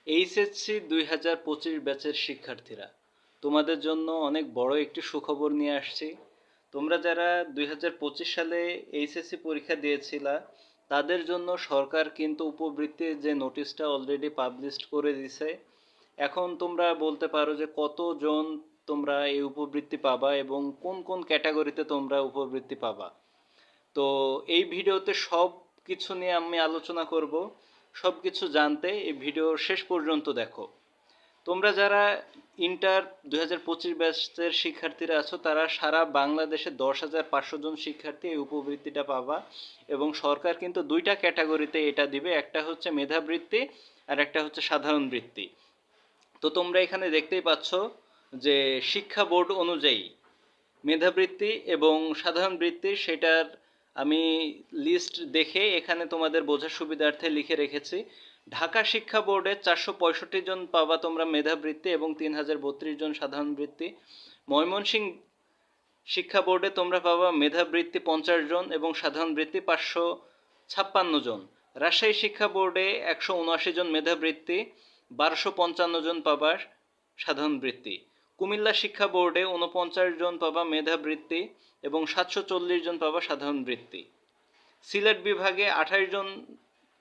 HSC 2025 ব্যাচের শিক্ষার্থীরা, তোমাদের জন্য অনেক বড় একটি সুখবর নিয়ে আসছি। তোমরা যারা 2025 সালে এইচএসসি পরীক্ষা দিয়েছিলা, তাদের জন্য সরকার কিন্তু উপবৃত্তির যে নোটিশটা অলরেডি পাবলিশ করে দিছে। এখন তোমরা বলতে পারো যে কতজন তোমরা এই উপবৃত্তি পাবা এবং কোন কোন ক্যাটাগরিতে তোমরা উপবৃত্তি পাবা। তো এই ভিডিওতে সব কিছু নিয়ে আমি আলোচনা করব। সব কিছু জানতে এই ভিডিও শেষ পর্যন্ত দেখো। তোমরা যারা ইন্টার 2025 ব্যাচের শিক্ষার্থীরা আছো, তারা সারা বাংলাদেশে 10,500 জন শিক্ষার্থী এই উপবৃত্তিটা পাবা। এবং সরকার কিন্তু দুইটা ক্যাটাগরিতে এটা দিবে, একটা হচ্ছে মেধাবৃত্তি আর একটা হচ্ছে সাধারণ বৃত্তি। তো তোমরা এখানে দেখতেই পাচ্ছ যে শিক্ষা বোর্ড অনুযায়ী মেধাবৃত্তি এবং সাধারণ বৃত্তি সেটার আমি লিস্ট দেখে এখানে তোমাদের বোঝার সুবিধার্থে লিখে রেখেছি। ঢাকা শিক্ষা বোর্ডে 465 জন পাবা তোমরা মেধাবৃত্তি এবং 3032 জন সাধারণ বৃত্তি। ময়মনসিংহ শিক্ষা বোর্ডে তোমরা পাবা মেধাবৃত্তি 50 জন এবং সাধারণ বৃত্তি 556 জন। রাজশাহী শিক্ষা বোর্ডে 179 জন মেধাবৃত্তি, 1255 জন পাবা সাধারণ বৃত্তি। কুমিল্লা শিক্ষা বোর্ডে 49 জন পাবা মেধাবৃত্তি এবং 740 জন পাবা সাধারণ বৃত্তি। সিলেট বিভাগে 28 জন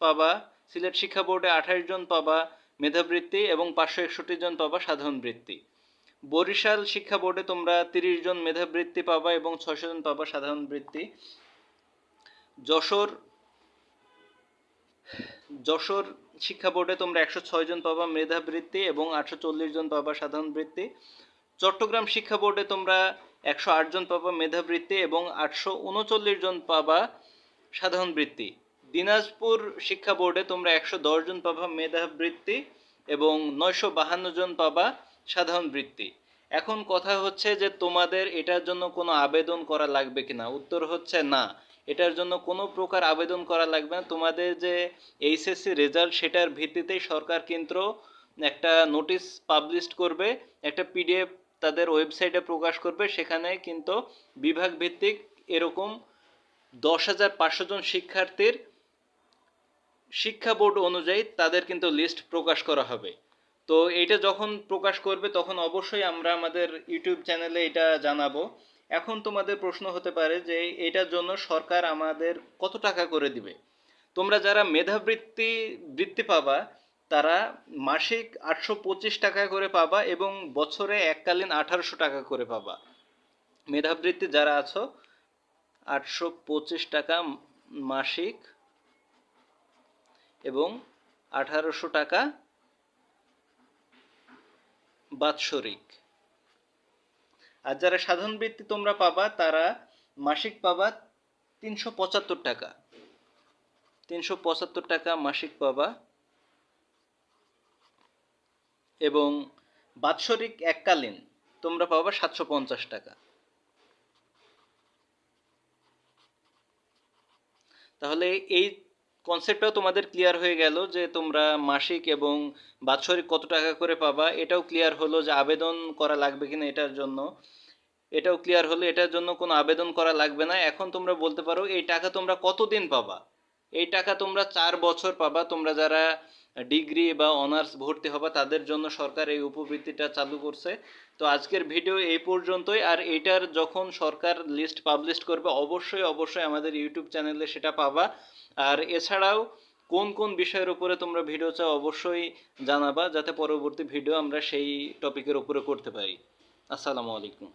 পাবা, সিলেট শিক্ষা বোর্ডে 28 জন পাবা মেধাবৃত্তি এবং 561 জন পাবা সাধারণ বৃত্তি। বরিশাল শিক্ষা বোর্ডে তোমরা 30 জন মেধাবৃত্তি পাবা এবং 600 জন পাবা সাধারণ বৃত্তি। যশোর শিক্ষা বোর্ডে তোমরা 106 জন পাবা মেধাবৃত্তি এবং 840 জন পাবা সাধারণ বৃত্তি। চট্টগ্রাম শিক্ষা বোর্ডে তোমরা 108 জন পাবা মেধাবৃত্তি এবং 839 জন পাবা সাধারণ বৃত্তি। দিনাজপুর শিক্ষা বোর্ডে তোমরা 110 জন পাবা মেধাবৃত্তি এবং 952 জন পাবা সাধারণ বৃত্তি। এখন কথা হচ্ছে যে তোমাদের এটার জন্য কোনো আবেদন করা লাগবে কিনা। উত্তর হচ্ছে না, এটার জন্য কোনো প্রকার আবেদন করা লাগবে না। তোমাদের যে এইচএসসি রেজাল্ট সেটার ভিত্তিতেই সরকার কিন্তু একটা নোটিশ পাবলিশ করবে, একটা পিডিএফ তাদের ওয়েবসাইটে প্রকাশ করবে। সেখানে কিন্তু বিভাগ ভিত্তিক এরকম 10,500 জন শিক্ষার্থীর শিক্ষা বোর্ড অনুযায়ী তাদের কিন্তু লিস্ট প্রকাশ করা হবে। তো এইটা যখন প্রকাশ করবে তখন অবশ্যই আমরা আমাদের ইউটিউব চ্যানেলে এটা জানাবো। এখন তোমাদের প্রশ্ন হতে পারে যে এটার জন্য সরকার আমাদের কত টাকা করে দিবে। তোমরা যারা বৃত্তি পাবা তারা মাসিক 825 টাকা করে পাবা এবং বছরে এককালীন 1800 টাকা করে পাবা। মেধাবৃত্তি যারা আছো 825 টাকা মাসিক এবং 1800 টাকা বাৎসরিক। আর যারা সাধারণ বৃত্তি তোমরা পাবা তারা মাসিক পাবা 375 টাকা, 375 টাকা মাসিক পাবা এবং বাৎসরিক এককালীন তোমরা পাবা 750 টাকা। তাহলে এই কনসেপ্টটাও তোমাদের ক্লিয়ার হয়ে গেল যে তোমরা মাসিক এবং বাৎসরিক কত টাকা করে পাবা। এটাও ক্লিয়ার হলো যে আবেদন করা লাগবে কিনা এটার জন্য, এটাও ক্লিয়ার হলো এটার জন্য কোনো আবেদন করা লাগবে না। এখন তোমরা বলতে পারো এই টাকা তোমরা কতদিন পাবা। এই টাকা তোমরা 4 বছর পাবা। তোমরা যারা ডিগ্রি বা অনার্স ভর্তি হবা তাদের জন্য সরকার এই উপবৃত্তিটা চালু করছে। তো আজকের ভিডিও এই পর্যন্তই। আর এটার যখন সরকার লিস্ট পাবলিশ করবে অবশ্যই আমাদের ইউটিউব চ্যানেলে সেটা পাবা। আর এছাড়াও কোন কোন বিষয়ের উপরে তোমরা ভিডিও চাও অবশ্যই জানাবা, যাতে পরবর্তী ভিডিও আমরা সেই টপিকের উপরে করতে পারি। আসসালামু আলাইকুম।